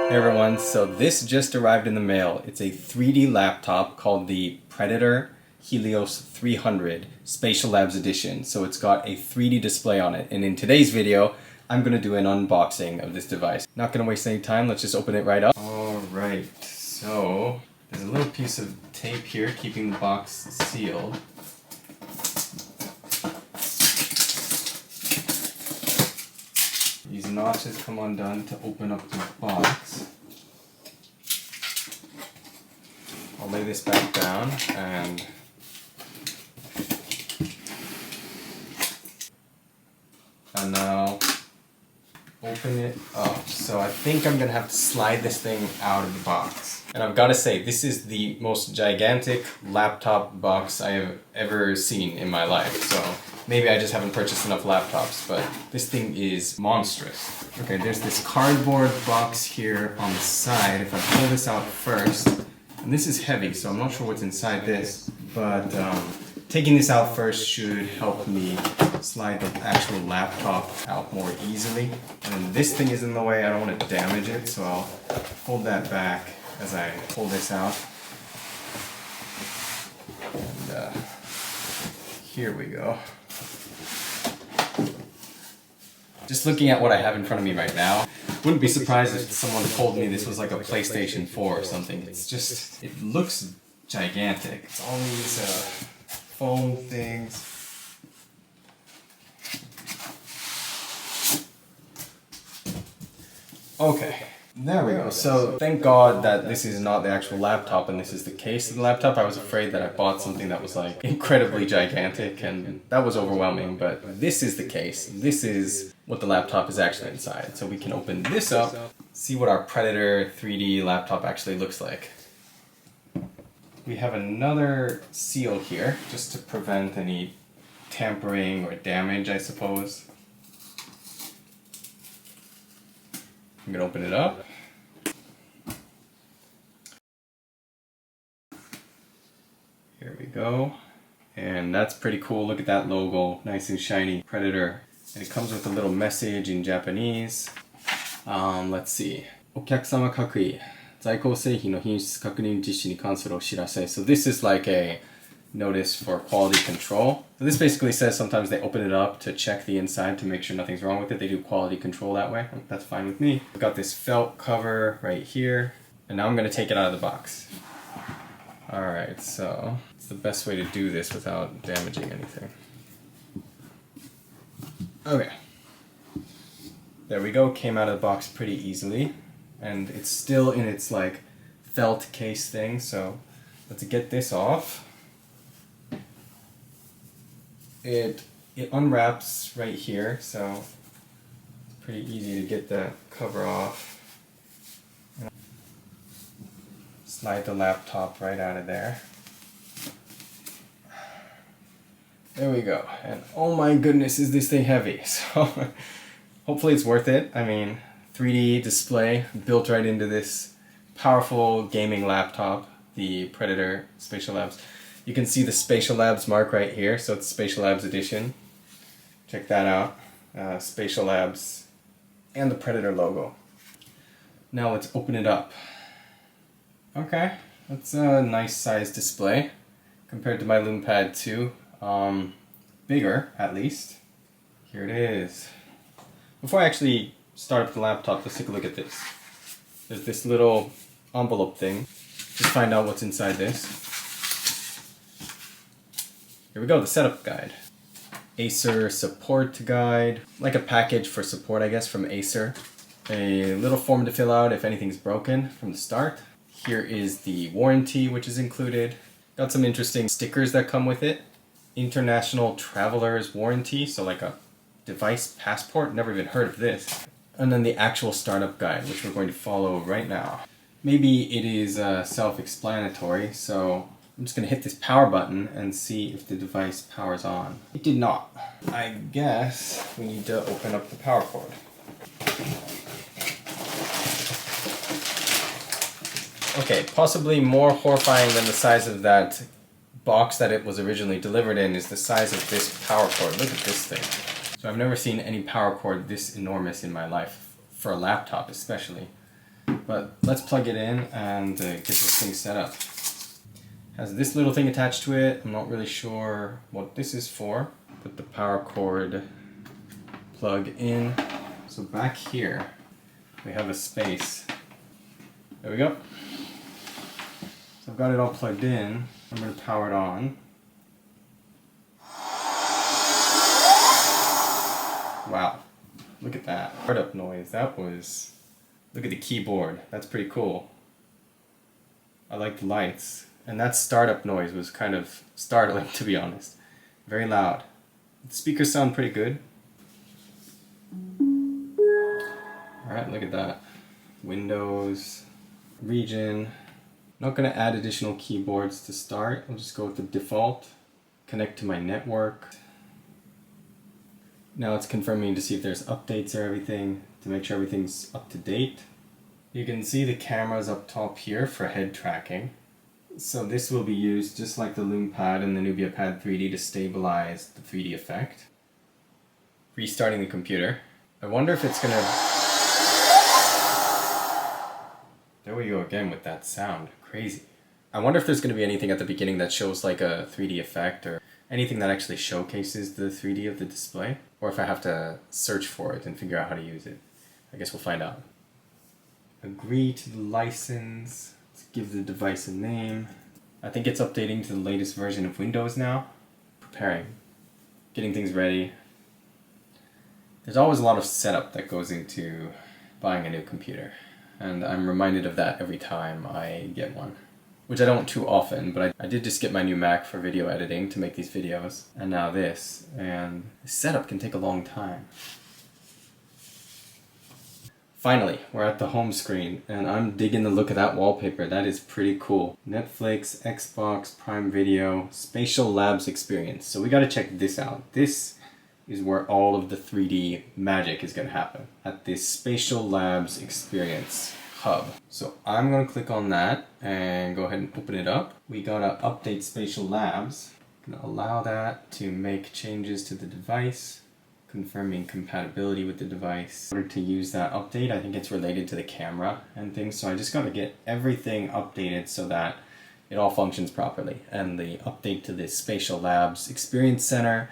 Hey everyone, so this just arrived in the mail. It's a 3D laptop called the Predator Helios 300 Spatial Labs Edition. So it's got a 3D display on it, and in today's video I'm going to do an unboxing of this device. Not going to waste any time, let's just open it right up. Alright, so there's a little piece of tape here keeping the box sealed. These notches come undone to open up the box. I'll lay this back down and now open it up. So I think I'm gonna have to slide this thing out of the box. And I've got to say, this is the most gigantic laptop box I have ever seen in my life. So maybe I just haven't purchased enough laptops, but this thing is monstrous. Okay, there's this cardboard box here on the side. If I pull this out first, and this is heavy, so I'm not sure what's inside this, but taking this out first should help me slide the actual laptop out more easily. And then this thing is in the way, I don't want to damage it, so I'll hold that back as I pull this out. And here we go. Just looking at what I have in front of me right now, wouldn't be surprised if someone told me this was like a PlayStation 4 or something. It's just, it looks gigantic. It's all these foam things. Okay, there we go. So thank God that this is not the actual laptop and this is the case of the laptop. I was afraid that I bought something that was like incredibly gigantic and that was overwhelming, but this is the case. This is what the laptop is actually inside. So we can open this up, see what our Predator 3D laptop actually looks like. We have another seal here just to prevent any tampering or damage, I suppose. I'm gonna open it up. Here we go. And that's pretty cool. Look at that logo, nice and shiny, Predator. And it comes with a little message in Japanese. Let's see. お客様各位、在庫製品の品質確認実施に関するお知らせ. So this is like a notice for quality control. So this basically says sometimes they open it up to check the inside to make sure nothing's wrong with it. They do quality control that way. That's fine with me. I've got this felt cover right here. And now I'm going to take it out of the box. Alright, so it's the best way to do this without damaging anything. Okay. There we go. Came out of the box pretty easily. And it's still in its like felt case thing, so let's get this off. It unwraps right here, so it's pretty easy to get the cover off. Slide the laptop right out of there. There we go. And oh my goodness, is this thing heavy. So hopefully it's worth it. I mean, 3D display built right into this powerful gaming laptop, the Predator Spatial Labs. You can see the Spatial Labs mark right here, so it's Spatial Labs Edition. Check that out. Spatial Labs and the Predator logo. Now let's open it up. Okay, that's a nice size display compared to my LoomPad 2. Bigger, at least. Here it is. Before I actually start up the laptop, let's take a look at this. There's this little envelope thing. Just find out what's inside this. Here we go, the setup guide. ACER support guide. Like a package for support, I guess, from ACER. A little form to fill out if anything's broken from the start. Here is the warranty, which is included. Got some interesting stickers that come with it. International Traveler's Warranty, so like a device passport. Never even heard of this. And then the actual startup guide, which we're going to follow right now. Maybe it is self-explanatory, so I'm just going to hit this power button and see if the device powers on. It did not. I guess we need to open up the power cord. Okay, possibly more horrifying than the size of that box that it was originally delivered in is the size of this power cord. Look at this thing. So I've never seen any power cord this enormous in my life, for a laptop especially. But let's plug it in and get this thing set up. Has this little thing attached to it. I'm not really sure what this is for. Put the power cord plug in. So back here we have a space. There we go. So I've got it all plugged in. I'm going to power it on. Wow, look at that startup noise. That was, look at the keyboard. That's pretty cool. I like the lights. And that startup noise was kind of startling, to be honest. Very loud. The speakers sound pretty good. Alright, look at that. Windows, region. Not going to add additional keyboards to start. I'll just go with the default. Connect to my network. Now it's confirming to see if there's updates or everything, to make sure everything's up to date. You can see the cameras up top here for head tracking. So this will be used just like the Loom Pad and the Nubia Pad 3D to stabilize the 3D effect. Restarting the computer. I wonder if it's gonna... There we go again with that sound. Crazy. I wonder if there's gonna be anything at the beginning that shows like a 3D effect or anything that actually showcases the 3D of the display, or if I have to search for it and figure out how to use it. I guess we'll find out. Agree to the license. Let's give the device a name. I think it's updating to the latest version of Windows now. Preparing. Getting things ready. There's always a lot of setup that goes into buying a new computer, and I'm reminded of that every time I get one. Which I don't too often, but I did just get my new Mac for video editing to make these videos. And now this. And the setup can take a long time. Finally, we're at the home screen, and I'm digging the look of that wallpaper. That is pretty cool. Netflix, Xbox, Prime Video, Spatial Labs Experience. So we gotta check this out. This is where all of the 3D magic is gonna happen. At this Spatial Labs Experience hub. So I'm going to click on that and go ahead and open it up. We got to update Spatial Labs. Going to allow that to make changes to the device, confirming compatibility with the device. In order to use that update, I think it's related to the camera and things, so I just got to get everything updated so that it all functions properly. And the update to this Spatial Labs Experience Center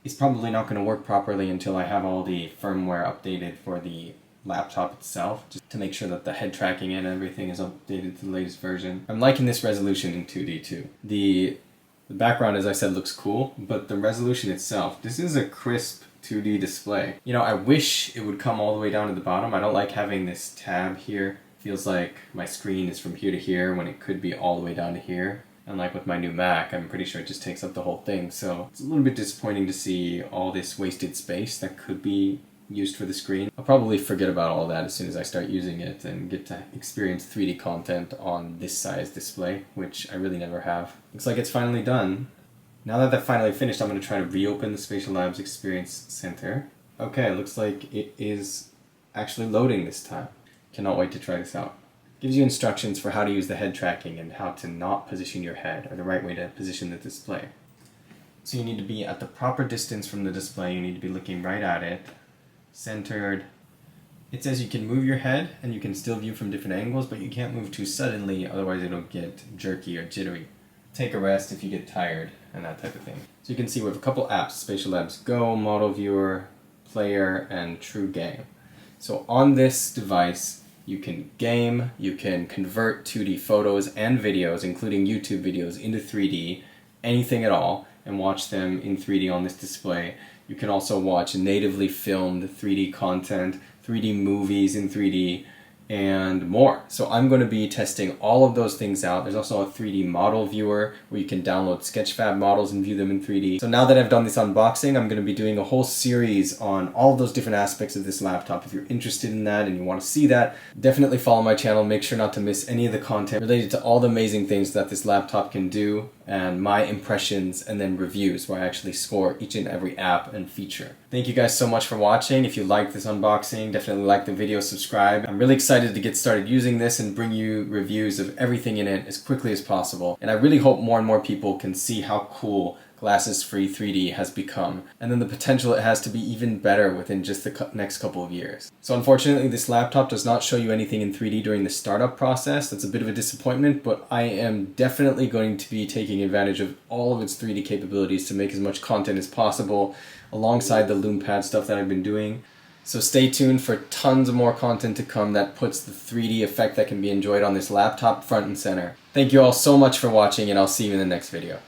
is probably not going to work properly until I have all the firmware updated for the laptop itself, just to make sure that the head tracking and everything is updated to the latest version. I'm liking this resolution in 2D too. The background, as I said, looks cool, but the resolution itself, this is a crisp 2D display. You know, I wish it would come all the way down to the bottom. I don't like having this tab here. Feels like my screen is from here to here when it could be all the way down to here. And like with my new Mac, I'm pretty sure it just takes up the whole thing. So it's a little bit disappointing to see all this wasted space that could be used for the screen. I'll probably forget about all that as soon as I start using it and get to experience 3D content on this size display, which I really never have. Looks like it's finally done. Now that that's finally finished, I'm going to try to reopen the Spatial Labs Experience Center. Okay, looks like it is actually loading this time. Cannot wait to try this out. Gives you instructions for how to use the head tracking and how to not position your head, or the right way to position the display. So you need to be at the proper distance from the display. You need to be looking right at it. Centered. It says you can move your head and you can still view from different angles, but you can't move too suddenly, otherwise it'll get jerky or jittery. Take a rest if you get tired and that type of thing. So you can see we have a couple apps: Spatial Labs Go, Model Viewer, Player, and True Game. So on this device you can game, you can convert 2D photos and videos, including YouTube videos, into 3D, anything at all, and watch them in 3D on this display. You can also watch natively filmed 3D content, 3D movies in 3D, and more. So I'm going to be testing all of those things out. There's also a 3D model viewer where you can download Sketchfab models and view them in 3D. So now that I've done this unboxing, I'm going to be doing a whole series on all of those different aspects of this laptop. If you're interested in that and you want to see that, definitely follow my channel. Make sure not to miss any of the content related to all the amazing things that this laptop can do, and my impressions and then reviews where I actually score each and every app and feature. Thank you guys so much for watching. If you liked this unboxing, definitely like the video, subscribe. I'm really excited to get started using this and bring you reviews of everything in it as quickly as possible. And I really hope more and more people can see how cool glasses-free 3D has become, and then the potential it has to be even better within just the next couple of years. So unfortunately, this laptop does not show you anything in 3D during the startup process. That's a bit of a disappointment, but I am definitely going to be taking advantage of all of its 3D capabilities to make as much content as possible alongside the LoomPad stuff that I've been doing. So stay tuned for tons of more content to come that puts the 3D effect that can be enjoyed on this laptop front and center. Thank you all so much for watching, and I'll see you in the next video.